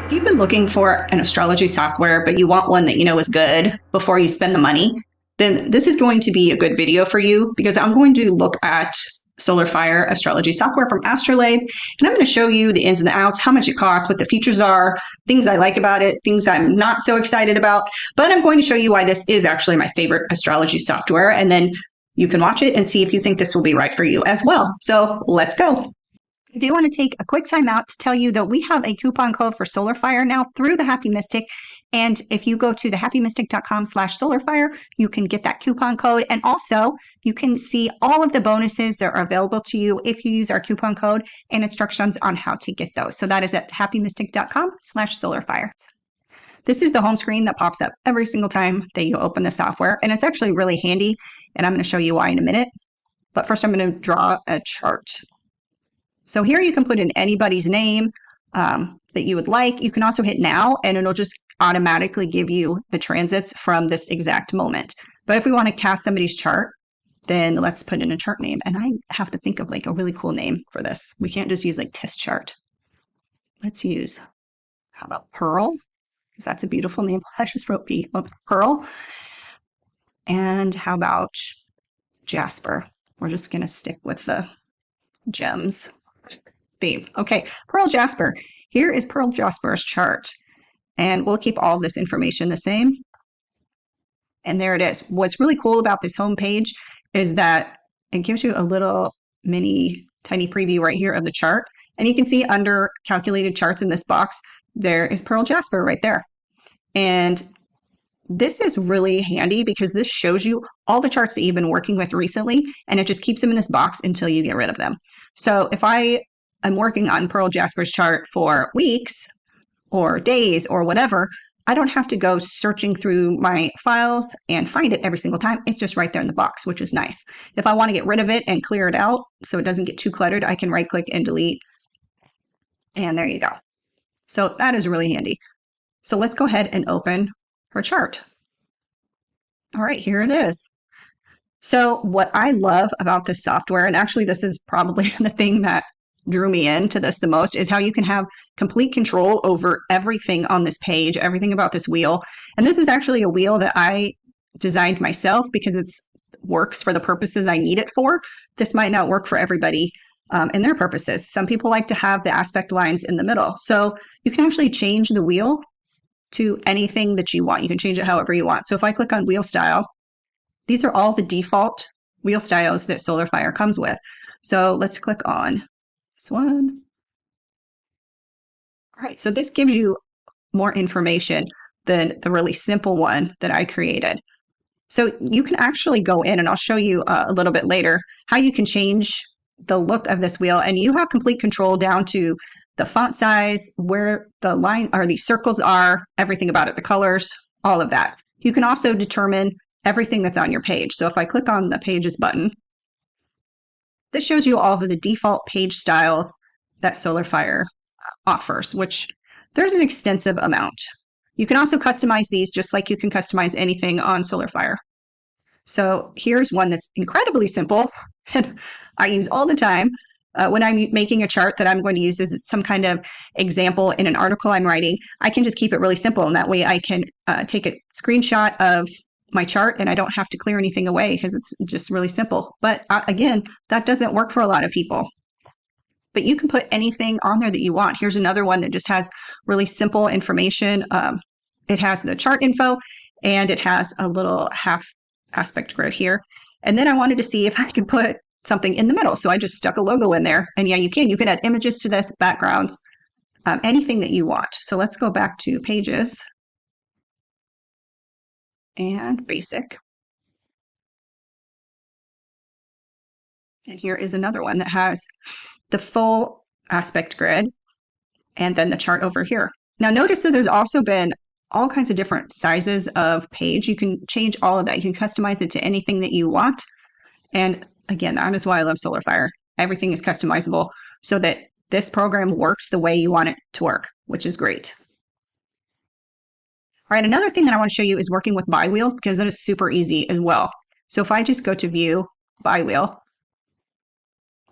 If you've been looking for an astrology software, but you want one that you know is good before you spend the money, then this is going to be a good video for you because I'm going to look at Solar Fire astrology software from Astrolabe, and I'm going to show you the ins and the outs, how much it costs, what the features are, things I like about it, things I'm not so excited about. But I'm going to show you why this is actually my favorite astrology software, and then you can watch it and see if you think this will be right for you as well. So let's go. I do want to take a quick time out to tell you that we have a coupon code for SolarFire now through the Happy Mystic. And if you go to thehappymystic.com/solarfire, you can get that coupon code. And also you can see all of the bonuses that are available to you if you use our coupon code and instructions on how to get those. So that is at happymystic.com/solarfire. This is the home screen that pops up every single time that you open the software. And it's actually really handy. And I'm going to show you why in a minute. But first I'm going to draw a chart. So here you can put in anybody's name that you would like. You can also hit now and it'll just automatically give you the transits from this exact moment. But if we want to cast somebody's chart, then let's put in a chart name. And I have to think of like a really cool name for this. We can't just use like test chart. Let's use, how about Pearl? Because that's a beautiful name. I just wrote P. Oops, Pearl. And how about Jasper? We're just going to stick with the gems theme. Okay, Pearl Jasper. Here is Pearl Jasper's chart. And we'll keep all this information the same. And there it is. What's really cool about this home page is that it gives you a little mini tiny preview right here of the chart. And you can see under calculated charts in this box, there is Pearl Jasper right there. And this is really handy because this shows you all the charts that you've been working with recently, and it just keeps them in this box until you get rid of them. So if I am working on Pearl Jasper's chart for weeks or days or whatever, I don't have to go searching through my files and find it every single time. It's just right there in the box, which is nice. If I want to get rid of it and clear it out so it doesn't get too cluttered, I can right click and delete. And there you go. So that is really handy. So let's go ahead and open her chart. All right, here it is. So what I love about this software, and actually this is probably the thing that drew me into this the most, is how you can have complete control over everything on this page, everything about this wheel. And this is actually a wheel that I designed myself because it works for the purposes I need it for. This might not work for everybody and their purposes. Some people like to have the aspect lines in the middle. So you can actually change the wheel to anything that you want. You can change it however you want. So if I click on wheel style, these are all the default wheel styles that SolarFire comes with. So let's click on this one. All right, so this gives you more information than the really simple one that I created. So you can actually go in, and I'll show you a little bit later, how you can change the look of this wheel, and you have complete control down to the font size, where the line or the circles are, everything about it, the colors, all of that. You can also determine everything that's on your page. So if I click on the Pages button, this shows you all of the default page styles that SolarFire offers, which there's an extensive amount. You can also customize these just like you can customize anything on SolarFire. So here's one that's incredibly simple and I use all the time. When I'm making a chart that I'm going to use as some kind of example in an article I'm writing, I can just keep it really simple. And that way I can take a screenshot of my chart and I don't have to clear anything away because it's just really simple. But again, that doesn't work for a lot of people. But you can put anything on there that you want. Here's another one that just has really simple information. It has the chart info and it has a little half aspect grid here. And then I wanted to see if I could put something in the middle. So I just stuck a logo in there. And yeah, you can add images to this, backgrounds, anything that you want. So let's go back to Pages and Basic. And here is another one that has the full aspect grid and then the chart over here. Now notice that there's also been all kinds of different sizes of page. You can change all of that. You can customize it to anything that you want. And again, that is why I love SolarFire. Everything is customizable so that this program works the way you want it to work, which is great. All right, another thing that I want to show you is working with by wheels because that is super easy as well. So if I just go to View, By Wheel,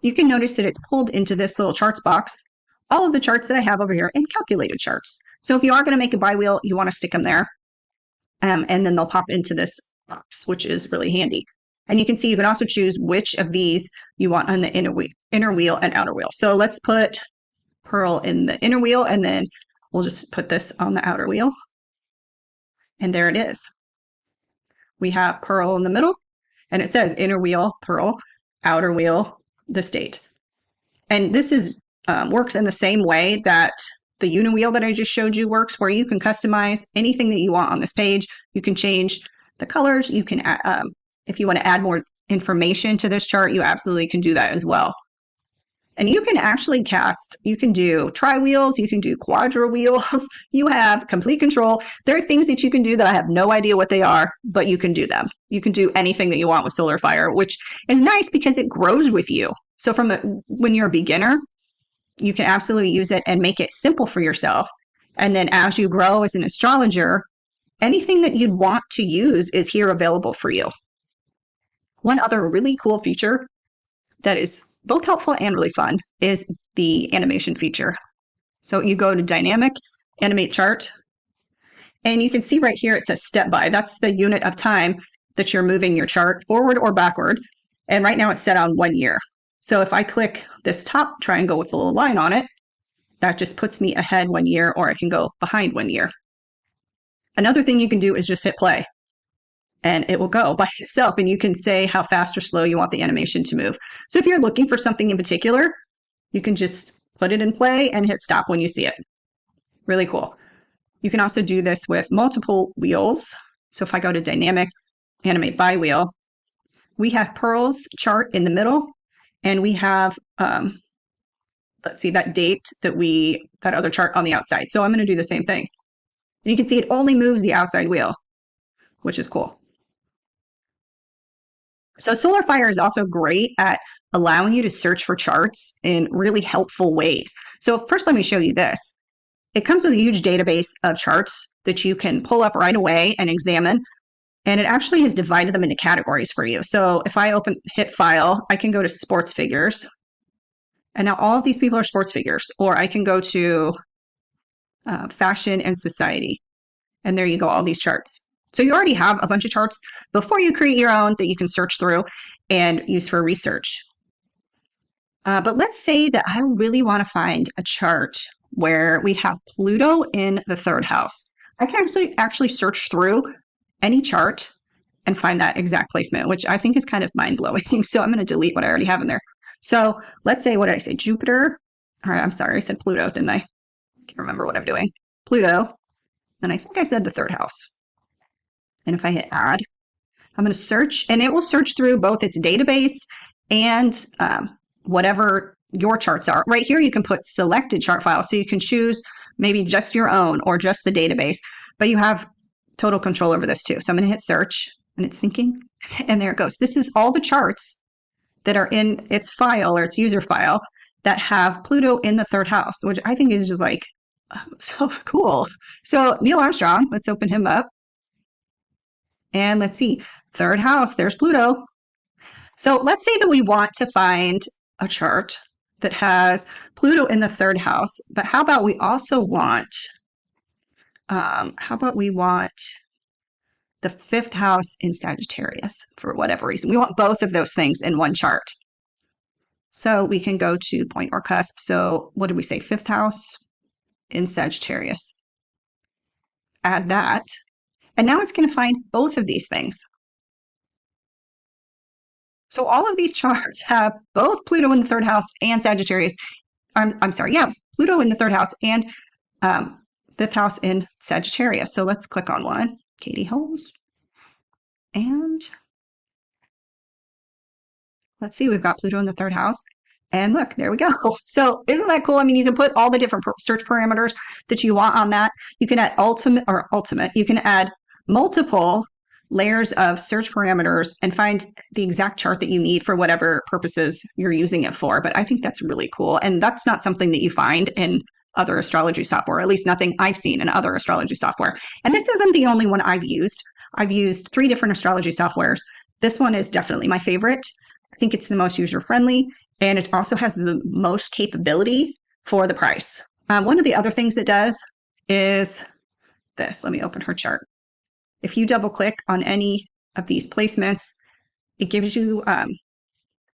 you can notice that it's pulled into this little charts box, all of the charts that I have over here and calculated charts. So if you are going to make a bi-wheel, you want to stick them there. And then they'll pop into this box, which is really handy. And you can see you can also choose which of these you want on the inner wheel and outer wheel. So let's put pearl in the inner wheel, and then we'll just put this on the outer wheel. And there it is. We have pearl in the middle, and it says inner wheel, pearl, outer wheel, the state. And this is works in the same way that the uni-wheel that I just showed you works, where you can customize anything that you want on this page. You can change the colors. You can, if you want to add more information to this chart, you absolutely can do that as well. And you can actually you can do tri-wheels, you can do quadra wheels, you have complete control. There are things that you can do that I have no idea what they are, but you can do them. You can do anything that you want with Solar Fire, which is nice because it grows with you. So when you're a beginner, you can absolutely use it and make it simple for yourself. And then as you grow as an astrologer, anything that you'd want to use is here available for you. One other really cool feature that is both helpful and really fun is the animation feature. So you go to Dynamic, Animate Chart, and you can see right here it says Step By. That's the unit of time that you're moving your chart forward or backward. And right now it's set on 1 year. So if I click this top triangle with a little line on it, that just puts me ahead 1 year, or I can go behind 1 year. Another thing you can do is just hit play, and it will go by itself, and you can say how fast or slow you want the animation to move. So if you're looking for something in particular, you can just put it in play and hit stop when you see it. Really cool. You can also do this with multiple wheels. So if I go to Dynamic, Animate by Wheel, we have Pearl's chart in the middle, and we have, let's see, that date that other chart on the outside. So I'm going to do the same thing. And you can see it only moves the outside wheel, which is cool. So Solar Fire is also great at allowing you to search for charts in really helpful ways. So first, let me show you this. It comes with a huge database of charts that you can pull up right away and examine. And it actually has divided them into categories for you. So if I hit File, I can go to Sports Figures. And now all of these people are sports figures. Or I can go to Fashion and Society. And there you go, all these charts. So you already have a bunch of charts before you create your own that you can search through and use for research. But let's say that I really want to find a chart where we have Pluto in the third house. I can actually search through any chart and find that exact placement, which I think is kind of mind-blowing. So I'm going to delete what I already have in there. So let's say, what did I say? Jupiter. All right, I'm sorry, I said Pluto, didn't I? Can't remember what I'm doing. Pluto. And I think I said the third house. And if I hit add, I'm going to search, and it will search through both its database and whatever your charts are. Right here, you can put selected chart file. So you can choose maybe just your own or just the database, but you have total control over this too. So I'm going to hit search, and it's thinking, and there it goes. This is all the charts that are in its file or its user file that have Pluto in the third house, which I think is just like so cool. So Neil Armstrong, let's open him up. And let's see, third house, there's Pluto. So let's say that we want to find a chart that has Pluto in the third house, but how about we also want, the fifth house in Sagittarius for whatever reason. We want both of those things in one chart. So we can go to point or cusp. So what did we say? Fifth house in Sagittarius. Add that. And now it's going to find both of these things. So all of these charts have both Pluto in the third house and Sagittarius. I'm sorry, yeah, Pluto in the third house and fifth house in Sagittarius. So let's click on one, Katie Holmes. And let's see, we've got Pluto in the third house. And look, there we go. So isn't that cool? I mean, you can put all the different search parameters that you want on that. You can add ultimate. You can add multiple layers of search parameters and find the exact chart that you need for whatever purposes you're using it for. But I think that's really cool. And that's not something that you find in other astrology software, at least nothing I've seen in other astrology software. And this isn't the only one I've used. I've used 3 different astrology softwares. This one is definitely my favorite. I think it's the most user-friendly, and it also has the most capability for the price. One of the other things it does is this. Let me open her chart. If you double click on any of these placements, it gives you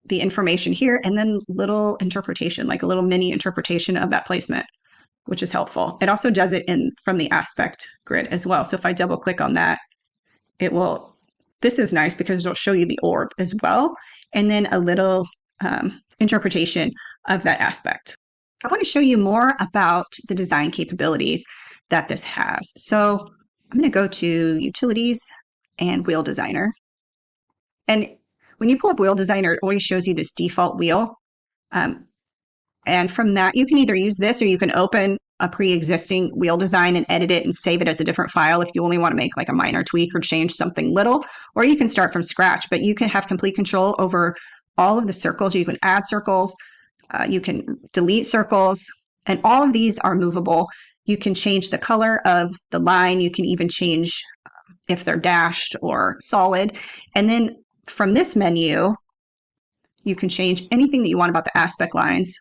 the information here and then little interpretation, like a little mini interpretation of that placement, which is helpful. It also does it in from the aspect grid as well. So if I double click on that, it will, this is nice because it'll show you the orb as well, and then a little interpretation of that aspect. I want to show you more about the design capabilities that this has. So I'm going to go to Utilities and Wheel Designer. And when you pull up Wheel Designer, it always shows you this default wheel. And from that, you can either use this or you can open a pre-existing wheel design and edit it and save it as a different file if you only want to make like a minor tweak or change something little, or you can start from scratch, but you can have complete control over all of the circles. You can add circles, you can delete circles, and all of these are movable. You can change the color of the line. You can even change if they're dashed or solid. And then from this menu, you can change anything that you want about the aspect lines.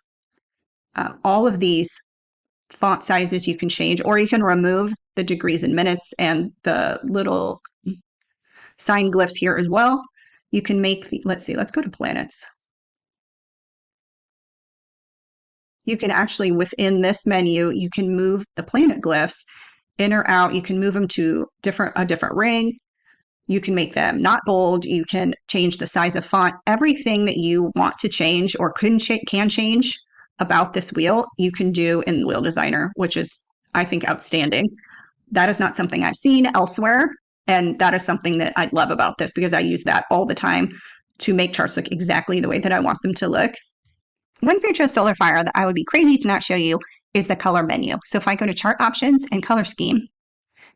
All of these font sizes you can change, or you can remove the degrees and minutes and the little sign glyphs here as well. You can make the, let's see, let's go to planets. You can actually, within this menu, you can move the planet glyphs in or out. You can move them to a different ring. You can make them not bold. You can change the size of font. Everything that you want to change or can change about this wheel, you can do in Wheel Designer, which is, I think, outstanding. That is not something I've seen elsewhere. And that is something that I love about this because I use that all the time to make charts look exactly the way that I want them to look. One feature of SolarFire that I would be crazy to not show you is the color menu. So if I go to Chart Options and Color Scheme,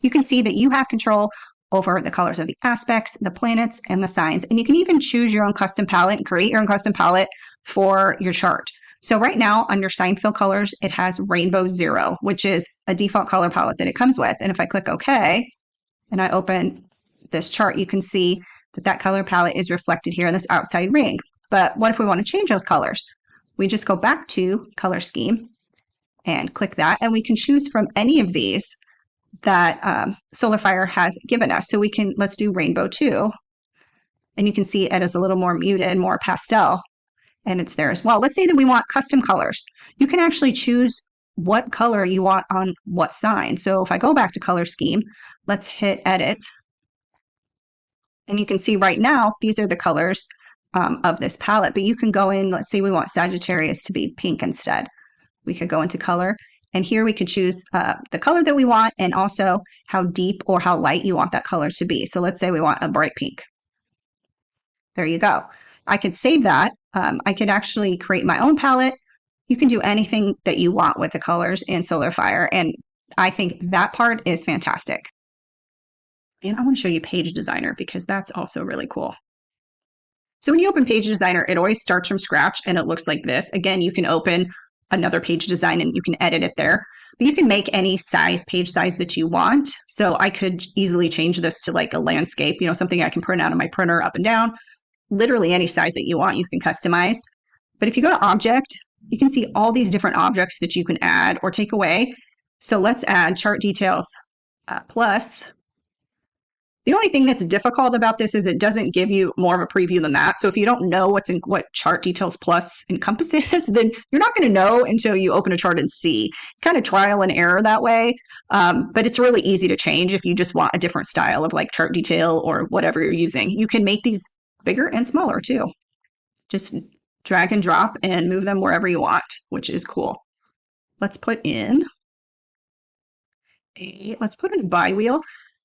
you can see that you have control over the colors of the aspects, the planets, and the signs. And you can even choose your own custom palette and create your own custom palette for your chart. So right now, under sign fill colors, it has Rainbow 0, which is a default color palette that it comes with. And if I click OK, and I open this chart, you can see that that color palette is reflected here in this outside ring. But what if we want to change those colors? We just go back to Color Scheme and click that, and we can choose from any of these that SolarFire has given us. So we can, let's do Rainbow 2, and you can see it is a little more muted, more pastel, and it's there as well. Let's say that we want custom colors. You can actually choose what color you want on what sign. So if I go back to Color Scheme, let's hit Edit, and you can see right now, these are the colors of this palette, but you can go in, let's say we want Sagittarius to be pink instead. We could go into color, and here we could choose the color that we want and also how deep or how light you want that color to be. So let's say we want a bright pink. There you go. I could save that. I could actually create my own palette. You can do anything that you want with the colors in SolarFire, and I think that part is fantastic. And I want to show you Page Designer because that's also really cool. So when you open Page Designer, it always starts from scratch and it looks like this. Again, you can open another page design and you can edit it there, but you can make any size, page size that you want. So I could easily change this to like a landscape, you know, something I can print out of my printer up and down, literally any size that you want, you can customize. But if you go to Object, you can see all these different objects that you can add or take away. So let's add Chart Details Plus. The only thing that's difficult about this is it doesn't give you more of a preview than that. So if you don't know what Chart Details Plus encompasses, then you're not going to know until you open a chart and see. It's kind of trial and error that way. But it's really easy to change if you just want a different style of like chart detail or whatever you're using. You can make these bigger and smaller too. Just drag and drop and move them wherever you want, which is cool. Let's put in a bi-wheel.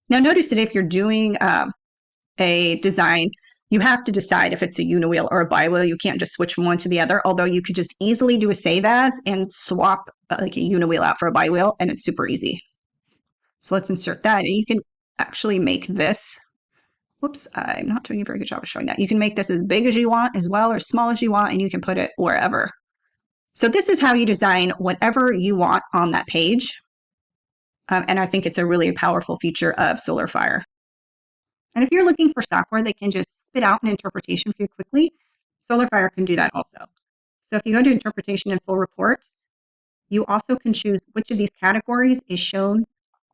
Now notice that if you're doing a design, you have to decide if it's a uniwheel or a bi-wheel. You can't just switch from one to the other, although you could just easily do a save as and swap like a uniwheel out for a bi-wheel, and it's super easy. So let's insert that, and you can actually make this, whoops, I'm not doing a very good job of showing that. You can make this as big as you want as well, or as small as you want, and you can put it wherever. So this is how you design whatever you want on that page. And I think it's a really powerful feature of SolarFire. And if you're looking for software that can just spit out an interpretation for you quickly, SolarFire can do that also. So if you go to Interpretation and Full Report, You also can choose which of these categories is shown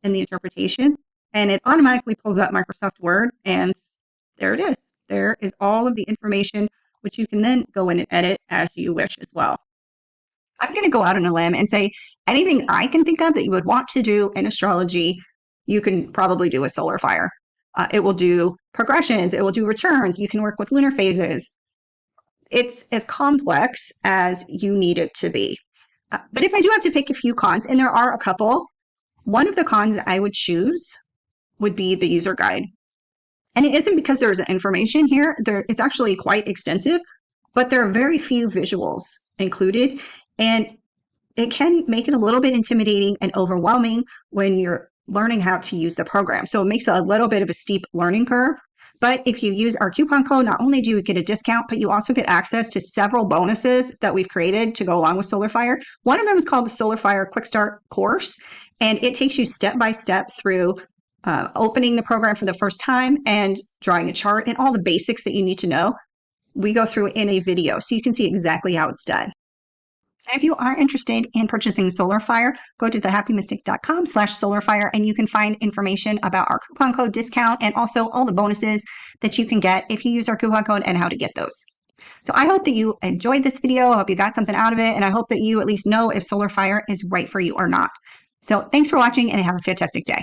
in the interpretation, and it automatically pulls up Microsoft Word, and there it is. There is all of the information, which you can then go in and edit as you wish as well. I'm going to go out on a limb and say anything I can think of that you would want to do in astrology, you can probably do with Solar Fire. It will do progressions, it will do returns, you can work with lunar phases. It's as complex as you need it to be. But if I do have to pick a few cons, and there are a couple, one of the cons I would choose would be the user guide. And it isn't because there's information here, it's actually quite extensive, but there are very few visuals included. And it can make it a little bit intimidating and overwhelming when you're learning how to use the program. So it makes a little bit of a steep learning curve. But if you use our coupon code, not only do you get a discount, but you also get access to several bonuses that we've created to go along with Solar Fire. One of them is called the Solar Fire Quick Start course, and it takes you step by step through opening the program for the first time and drawing a chart and all the basics that you need to know. We go through in a video so you can see exactly how it's done. And if you are interested in purchasing Solar Fire, go to thehappymystic.com/solarfire and you can find information about our coupon code discount and also all the bonuses that you can get if you use our coupon code and how to get those. So I hope that you enjoyed this video. I hope you got something out of it. And I hope that you at least know if Solar Fire is right for you or not. So thanks for watching and have a fantastic day.